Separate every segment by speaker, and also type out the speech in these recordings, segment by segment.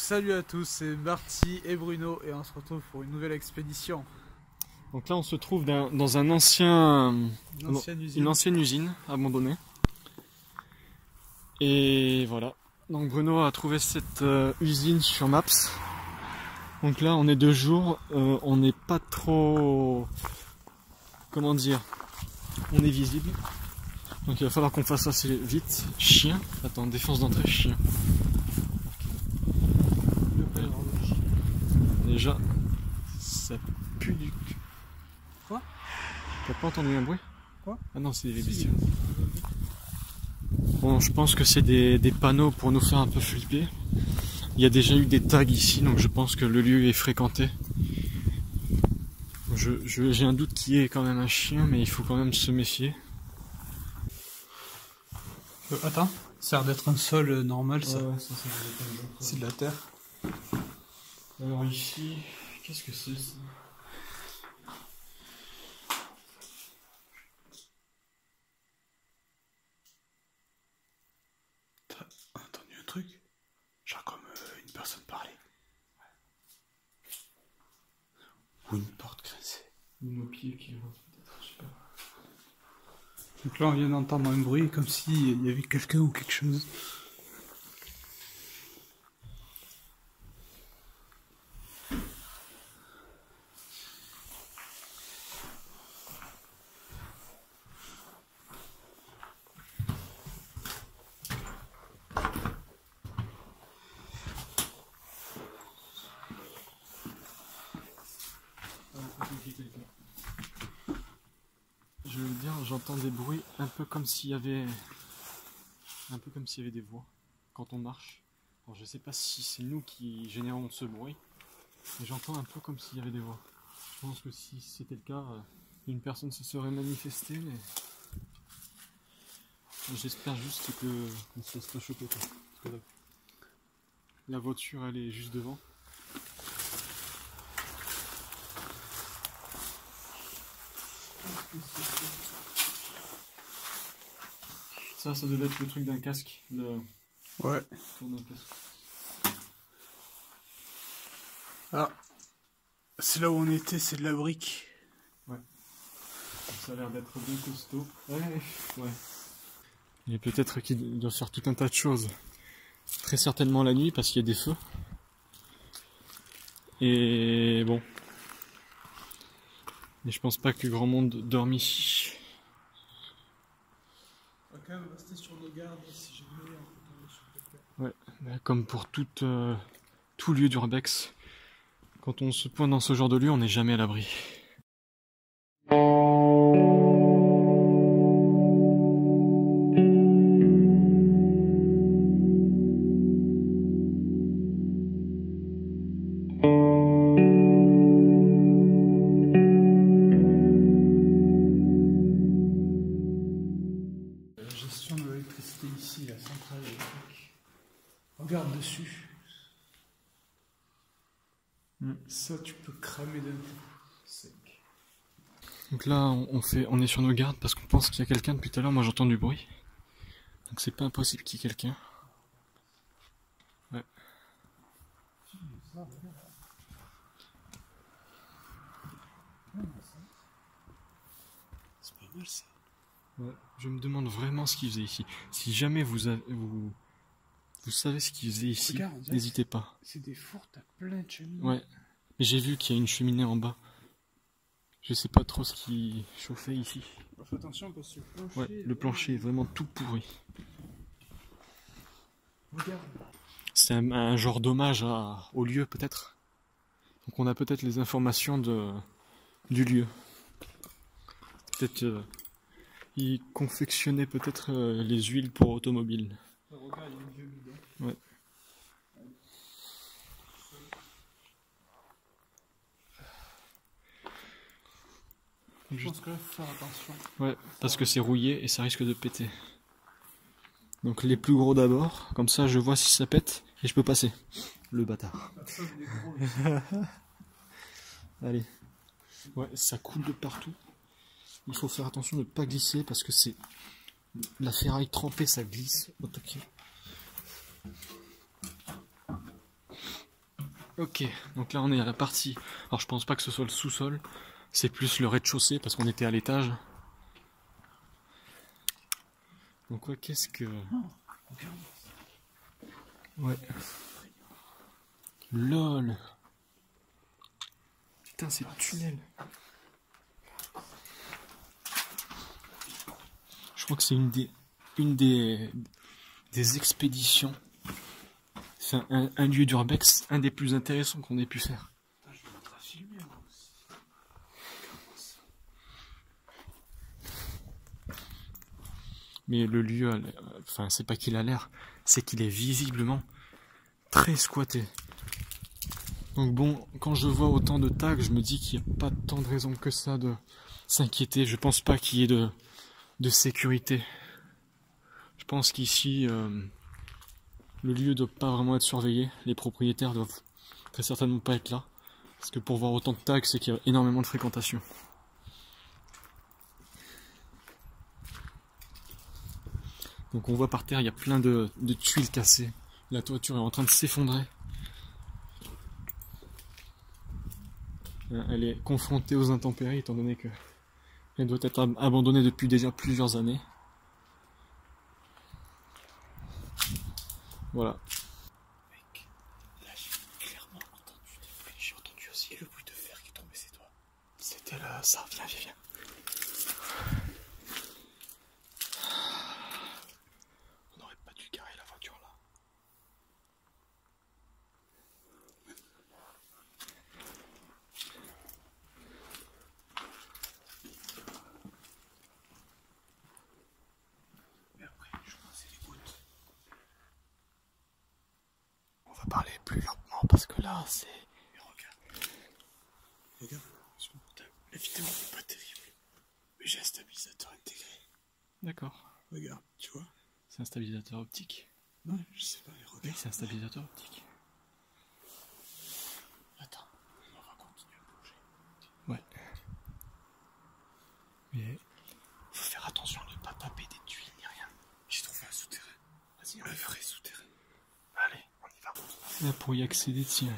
Speaker 1: Salut à tous, c'est Marty et Bruno et on se retrouve pour une nouvelle expédition.
Speaker 2: Donc là on se trouve dans une ancienne usine abandonnée. Et voilà. Donc Bruno a trouvé cette usine sur Maps. Donc là on est 2 jours, on n'est pas trop... Comment dire? On est visible. Donc il va falloir qu'on fasse assez vite. Chien. Attends, défense d'entrée, chien. Déjà, ça pue du cul.
Speaker 1: Quoi?
Speaker 2: T'as pas entendu un bruit?
Speaker 1: Quoi?
Speaker 2: Ah non, c'est des bestioles. Bon, je pense que c'est des panneaux pour nous faire un peu flipper. Il y a déjà eu des tags ici, donc je pense que le lieu est fréquenté. J'ai un doute qu'il y ait quand même un chien, mais il faut quand même se méfier.
Speaker 1: Attends, ça a l'air d'être un sol normal ça.
Speaker 2: Ouais,
Speaker 1: C'est de la terre.
Speaker 2: Alors ici, qu'est-ce que c'est ça?
Speaker 1: T'as entendu un truc? Genre comme une personne parler. Ou une porte grincée.
Speaker 2: Ou nos pieds qui rentrent peut-être, je sais pas.
Speaker 1: Donc là on vient d'entendre un bruit comme s'il y avait quelqu'un ou quelque chose.
Speaker 2: Je veux dire, j'entends des bruits un peu comme s'il y avait des voix quand on marche. Alors je sais pas si c'est nous qui générons ce bruit, mais j'entends un peu comme s'il y avait des voix. Je pense que si c'était le cas, une personne se serait manifestée, mais j'espère juste qu'on ne se laisse pas choper quoi. Parce que la voiture elle est juste devant. Ça devait être le truc d'un casque.
Speaker 1: Ouais. Ah, c'est là où on était, c'est de la brique.
Speaker 2: Ouais. Ça a l'air d'être bien costaud. Ouais. Et peut-être qu'il doit faire tout un tas de choses. Très certainement la nuit parce qu'il y a des feux. Et bon. Mais je pense pas que grand monde dorme ici.
Speaker 1: On va quand même rester sur nos gardes si jamais on peut tomber sur quelqu'un.
Speaker 2: Ouais, comme pour tout lieu d'urbex, quand on se pointe dans ce genre de lieu, on n'est jamais à l'abri.
Speaker 1: La gestion de l'électricité ici, la centrale électrique. Regarde dessus. Ça, tu peux cramer d'un coup. Sec.
Speaker 2: Donc là, on est sur nos gardes parce qu'on pense qu'il y a quelqu'un depuis tout à l'heure. Moi, j'entends du bruit. Donc c'est pas impossible qu'il y ait quelqu'un. Ouais.
Speaker 1: C'est pas mal ça.
Speaker 2: Ouais. Je me demande vraiment ce qu'il faisait ici. Si jamais vous savez ce qu'il faisait ici, n'hésitez pas.
Speaker 1: C'est des fours, t'as plein de cheminées.
Speaker 2: Ouais. Mais j'ai vu qu'il y a une cheminée en bas. Je sais pas trop ce qui chauffait ici.
Speaker 1: Fais attention parce que le plancher...
Speaker 2: Ouais, le plancher est vraiment tout pourri.
Speaker 1: Regarde.
Speaker 2: C'est un genre d'hommage au lieu peut-être. Donc on a peut-être les informations du lieu. Peut-être ils confectionnaient peut-être les huiles pour automobiles.
Speaker 1: Regarde, il y a un vieux bidon.
Speaker 2: Ouais.
Speaker 1: Je pense qu'il faut faire attention.
Speaker 2: Ouais, parce que c'est rouillé et ça risque de péter. Donc les plus gros d'abord, comme ça je vois si ça pète et je peux passer. Le bâtard. Allez. Ouais, ça coule de partout. Il faut faire attention de ne pas glisser parce que c'est la ferraille trempée, ça glisse au taquet. Ok, donc là on est à la partie. Alors je pense pas que ce soit le sous-sol, c'est plus le rez-de-chaussée parce qu'on était à l'étage. Donc ouais, qu'est-ce que... Ouais. LOL. Putain, c'est le tunnel. Je crois que c'est une des expéditions. C'est un lieu d'urbex, un des plus intéressants qu'on ait pu faire.
Speaker 1: Putain, je vais mettre à filmer moi aussi.
Speaker 2: Mais le lieu, enfin c'est pas qu'il a l'air, c'est qu'il est visiblement très squatté. Donc bon, quand je vois autant de tags, je me dis qu'il n'y a pas tant de raison que ça de s'inquiéter. Je pense pas qu'il y ait de sécurité. Je pense qu'ici, le lieu doit pas vraiment être surveillé. Les propriétaires doivent très certainement pas être là. Parce que pour voir autant de tags, c'est qu'il y a énormément de fréquentation. Donc on voit par terre, il y a plein de tuiles cassées. La toiture est en train de s'effondrer. Elle est confrontée aux intempéries étant donné qu'elle doit être abandonnée depuis déjà plusieurs années. Voilà.
Speaker 1: Mec, là j'ai clairement entendu des bruits. J'ai entendu aussi le bruit de fer qui tombait, c'est toi.
Speaker 2: C'était là, ça, viens. On n'aurait pas dû garer la voiture là.
Speaker 1: Mais après, je crois que c'est les gouttes.
Speaker 2: On va parler plus lentement parce que là c'est...
Speaker 1: Mais regarde, la vidéo n'est pas terrible. Mais j'ai un stabilisateur intégré.
Speaker 2: D'accord.
Speaker 1: Regarde, tu vois?
Speaker 2: C'est un stabilisateur optique.
Speaker 1: Non, je sais pas, mais
Speaker 2: Oui,
Speaker 1: regarde.
Speaker 2: c'est un stabilisateur optique.
Speaker 1: Attends, on va continuer à bouger.
Speaker 2: Ouais. Mais faut faire attention de ne pas taper des tuiles ni rien.
Speaker 1: J'ai trouvé un souterrain. Vas-y, un vrai souterrain.
Speaker 2: Allez, on y va. Là pour y accéder, tiens.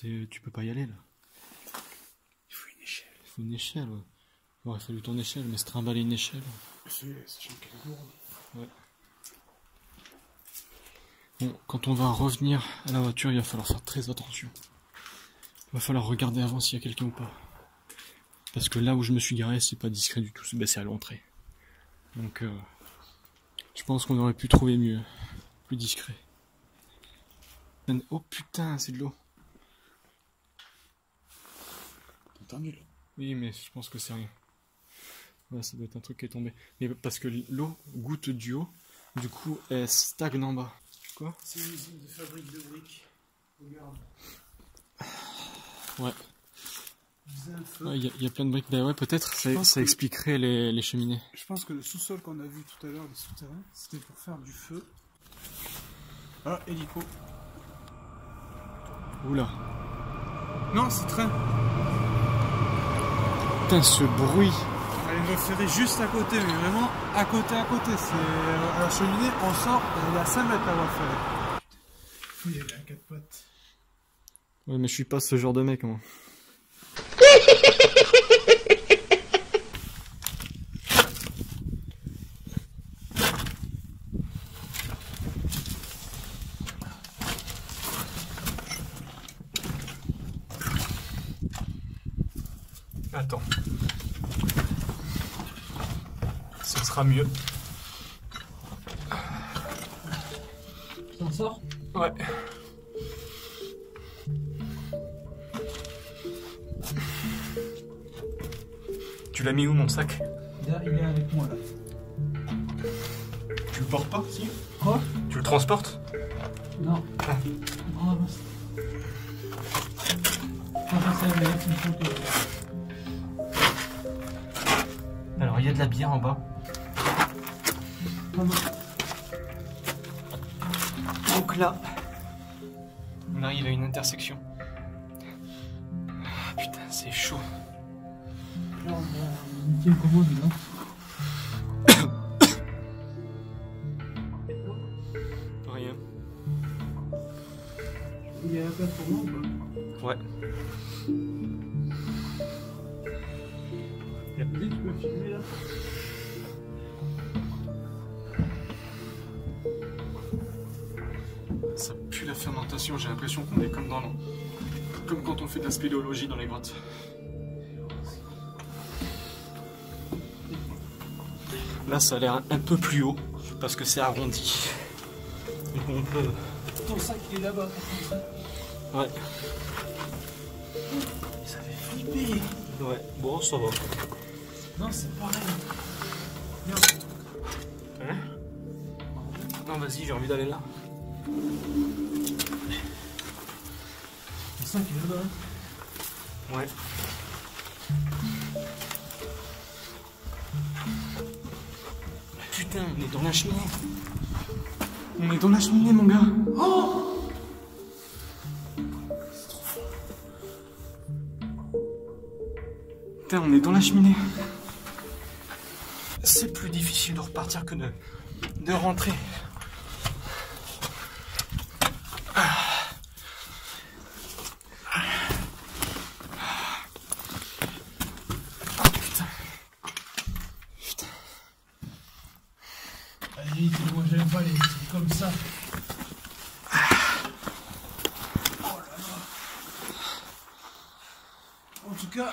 Speaker 2: Tu peux pas y aller là.
Speaker 1: Il faut une échelle.
Speaker 2: Il faut une échelle, ouais. Il aurait fallu ton échelle, mais se trimballer une échelle.
Speaker 1: Sachant qu'elle est lourde.
Speaker 2: Ouais. Bon, quand on va revenir à la voiture, il va falloir faire très attention. Il va falloir regarder avant s'il y a quelqu'un ou pas. Parce que là où je me suis garé, c'est pas discret du tout, c'est à l'entrée. Donc, je pense qu'on aurait pu trouver mieux, plus discret. Oh putain, c'est de l'eau.
Speaker 1: T'as entendu l'eau?
Speaker 2: Oui, mais je pense que c'est rien. Là, ça doit être un truc qui est tombé. Mais parce que l'eau goutte du haut, du coup, elle stagne en bas. Quoi?
Speaker 1: C'est une usine de fabrique de briques. Regarde.
Speaker 2: Ouais.
Speaker 1: Il
Speaker 2: y a plein de briques. Ben ouais, peut-être ça expliquerait les cheminées.
Speaker 1: Je pense que le sous-sol qu'on a vu tout à l'heure, les souterrains, c'était pour faire du feu. Ah, hélico.
Speaker 2: Oula.
Speaker 1: Non, c'est train.
Speaker 2: Putain, ce bruit.
Speaker 1: Elle me ferait juste à côté, mais vraiment à côté. C'est à la cheminée, on sort, il y a 5 mètres à voir faire. Il y avait un 4 pattes.
Speaker 2: Ouais, mais je suis pas ce genre de mec, moi. Attends. Ce sera mieux.
Speaker 1: Tu t'en sors?
Speaker 2: Ouais. Tu l'as mis où mon sac?
Speaker 1: Là, il est avec moi là.
Speaker 2: Tu le portes pas? Si.
Speaker 1: Quoi?
Speaker 2: Tu le transportes?
Speaker 1: Non.
Speaker 2: Ah.
Speaker 1: Oh,
Speaker 2: Alors il y a de la bière en bas. Donc là, on arrive à une intersection. Ah, putain, c'est chaud.
Speaker 1: Là, on a niqué le commode, non?
Speaker 2: Rien.
Speaker 1: prête pour moi ou pas?
Speaker 2: Ouais.
Speaker 1: Vas-y, tu peux filmer là?
Speaker 2: Ça pue la fermentation, j'ai l'impression qu'on est comme comme quand on fait de la spéléologie dans les grottes. Là ça a l'air un peu plus haut parce que c'est arrondi. Donc on peut...
Speaker 1: Ton sac il est là-bas.
Speaker 2: Ouais.
Speaker 1: Ça fait flipper.
Speaker 2: Ouais, bon ça va.
Speaker 1: Non, c'est pareil.
Speaker 2: Hein? Non vas-y, j'ai envie d'aller là.
Speaker 1: Ton sac il est là-bas.
Speaker 2: Ouais. Putain, on est dans la cheminée. On est dans la cheminée, mon gars.
Speaker 1: Oh!
Speaker 2: Putain, on est dans la cheminée. C'est plus difficile de repartir que de rentrer.
Speaker 1: Allez, moi j'aime pas les trucs comme ça. Oh là là. En tout cas,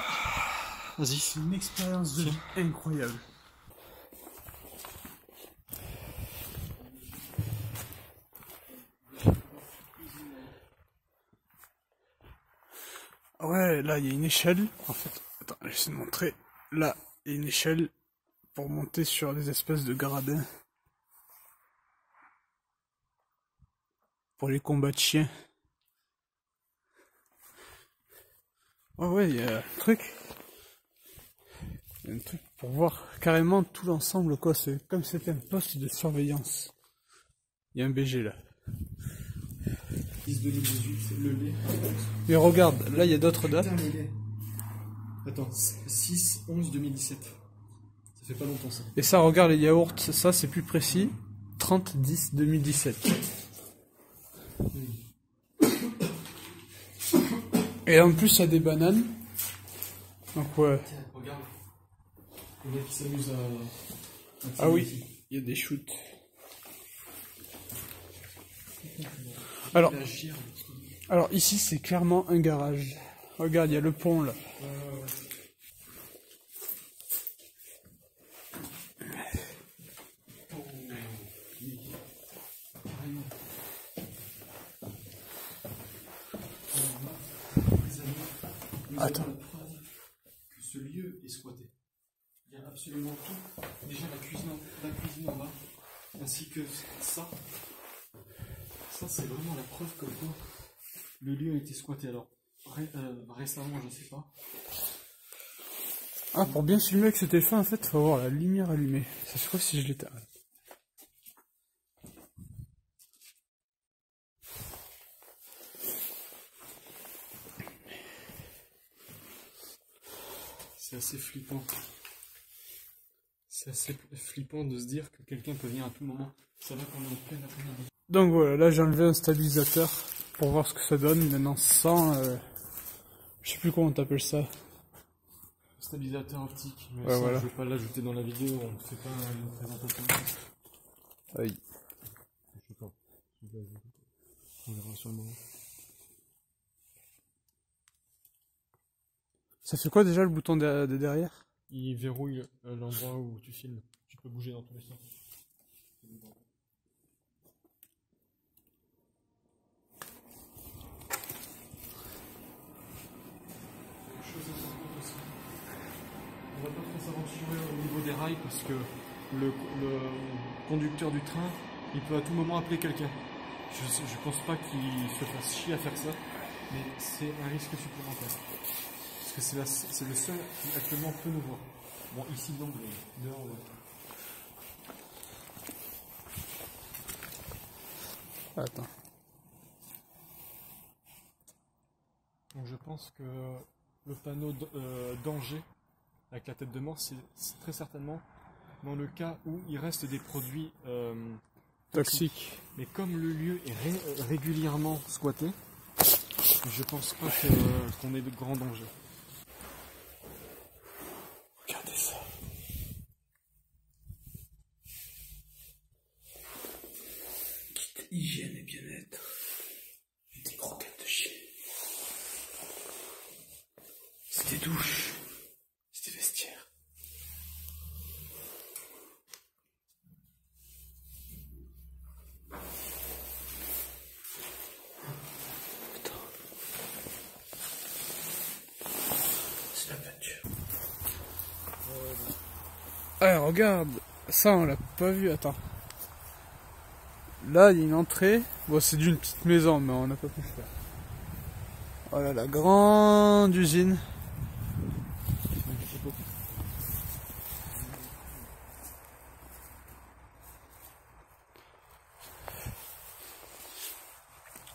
Speaker 2: Vas-y.
Speaker 1: c'est une expérience de vie incroyable. Ouais, là il y a une échelle. En fait, attends, j'essaie de montrer. Là, il y a une échelle pour monter sur des espèces de gradins. Pour les combats de chiens. Ouais, il y a un truc. Il y a un truc pour voir carrément tout l'ensemble, quoi. C'est comme si c'était un poste de surveillance. Il y a un BG là.
Speaker 2: 10 2018, le lait.
Speaker 1: Mais regarde, là il y a d'autres dates.
Speaker 2: Putain, le lait. Attends, 6, 11, 2017. Ça fait pas longtemps ça.
Speaker 1: Et ça, regarde les yaourts, ça c'est plus précis. 30, 10, 2017. Et en plus, il y a des bananes. Donc, ouais.
Speaker 2: Tiens, regarde. Le mec qui s'amuse à
Speaker 1: Ah oui, il y a des shoots. Alors ici, c'est clairement un garage. Regarde, il y a le pont là. Attends.
Speaker 2: Que ce lieu est squatté. Il y a absolument tout. Déjà la cuisine en bas, ainsi que ça. Ça c'est vraiment la preuve que le lieu a été squatté. Alors récemment, je sais pas.
Speaker 1: Ah, pour bien filmer avec ce téléphone, en fait, il faut avoir la lumière allumée. Ça se trouve si je l'éteins.
Speaker 2: C'est assez flippant. C'est assez flippant de se dire que quelqu'un peut venir à tout moment. Ça va qu'on est en pleine après-midi.
Speaker 1: Donc voilà, là j'ai enlevé un stabilisateur pour voir ce que ça donne. Maintenant sans, je sais plus comment t'appelles ça.
Speaker 2: Stabilisateur optique, mais
Speaker 1: ouais,
Speaker 2: ça,
Speaker 1: voilà.
Speaker 2: je vais pas l'ajouter dans la vidéo, on ne fait pas une présentation.
Speaker 1: Aïe.
Speaker 2: Je sais pas. On verra sur le moment.
Speaker 1: Ça fait quoi déjà le bouton de derrière?
Speaker 2: Il verrouille l'endroit où tu filmes. Tu peux bouger dans tous les sens. On va pas trop s'aventurer au niveau des rails parce que le conducteur du train, il peut à tout moment appeler quelqu'un. Je pense pas qu'il se fasse chier à faire ça, mais c'est un risque supplémentaire. Parce que c'est le seul qui actuellement peut nous voir. Bon, ici donc, dehors, ouais.
Speaker 1: Attends.
Speaker 2: Donc je pense que le panneau danger avec la tête de mort, c'est très certainement dans le cas où il reste des produits toxiques.
Speaker 1: Toxique.
Speaker 2: Mais comme le lieu est régulièrement squatté, Je pense pas qu'on ait de grands dangers.
Speaker 1: Regardez ça. Kit hygiène et bien-être. Et des croquettes de chien. C'est des douches. C'est des vestiaires. Putain. C'est la peinture. Ah, regarde. Ça, on l'a pas vu. Attends. Là, il y a une entrée. Bon, c'est d'une petite maison, mais on n'a pas pu faire. Voilà la grande usine.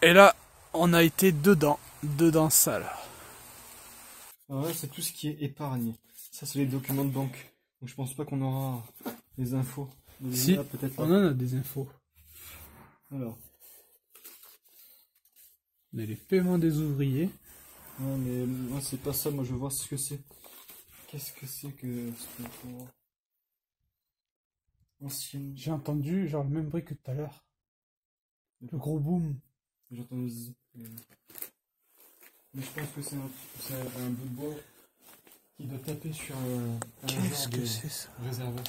Speaker 1: Et là, on a été dedans ça là.
Speaker 2: Ah ouais, c'est tout ce qui est épargne. Ça, c'est les documents de banque. Donc je pense pas qu'on aura les infos.
Speaker 1: Si,
Speaker 2: peut-être
Speaker 1: on en a des infos.
Speaker 2: Alors.
Speaker 1: On a les paiements des ouvriers.
Speaker 2: Ouais, mais moi, c'est pas ça. Moi, je veux voir ce que c'est. Qu'est-ce que c'est que ce qu'on ancienne.
Speaker 1: J'ai entendu genre le même bruit que tout à l'heure. Le gros boom.
Speaker 2: J'ai entendu zi. Mais je pense que c'est un bout de bois qui doit taper sur un
Speaker 1: Qu'est-ce
Speaker 2: genre
Speaker 1: que
Speaker 2: de
Speaker 1: c'est ça?
Speaker 2: réservoir.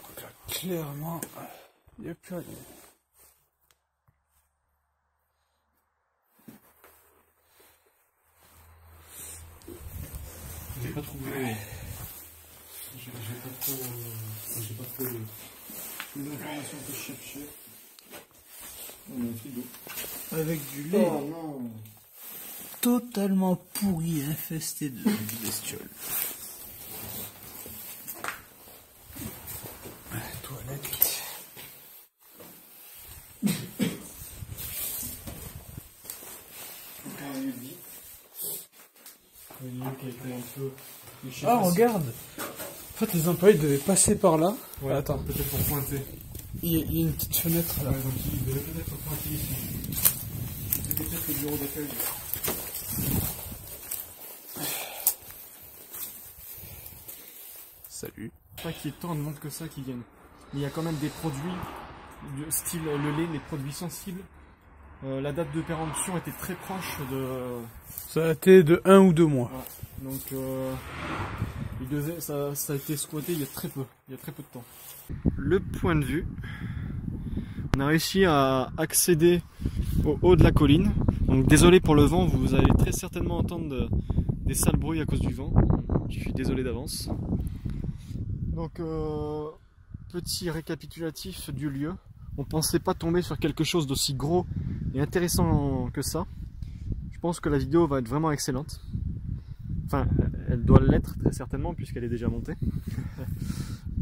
Speaker 1: Donc là, clairement, il n'y a plus rien.
Speaker 2: J'ai pas trouvé. J'ai pas trop l'information que je cherchais. On a un frigo.
Speaker 1: Avec du lait
Speaker 2: Oh non!
Speaker 1: totalement pourri, infesté de bestioles. Toilette.
Speaker 2: Encore un lieu de vie. Un lieu qui a été un peu.
Speaker 1: Ah, regarde! En fait, les employés devaient passer par là.
Speaker 2: Ouais,
Speaker 1: Attends,
Speaker 2: peut-être pour pointer.
Speaker 1: il y a une petite fenêtre là.
Speaker 2: Ouais, donc il devait peut-être pointer ici. C'était peut-être le bureau d'accueil.
Speaker 1: Salut.
Speaker 2: Pas qu'il y ait tant de monde que ça qui viennent. Mais il y a quand même des produits, style le lait, les produits sensibles. La date de péremption était très proche de.
Speaker 1: Ça a été de 1 ou 2 mois.
Speaker 2: Ouais. Donc ça a été squatté il y a très peu de temps. Le point de vue. On a réussi à accéder au haut de la colline. Donc désolé pour le vent, vous allez très certainement entendre des sales bruits à cause du vent. Je suis désolé d'avance. Donc petit récapitulatif du lieu. On pensait pas tomber sur quelque chose d'aussi gros et intéressant que ça. Je pense que la vidéo va être vraiment excellente. Enfin, elle doit l'être très certainement puisqu'elle est déjà montée.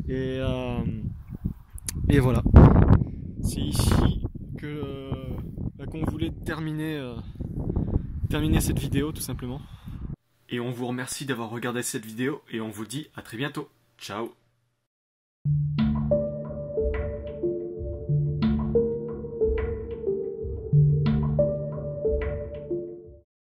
Speaker 2: et voilà. C'est ici qu'on voulait terminer cette vidéo tout simplement. Et on vous remercie d'avoir regardé cette vidéo et on vous dit à très bientôt. Ciao.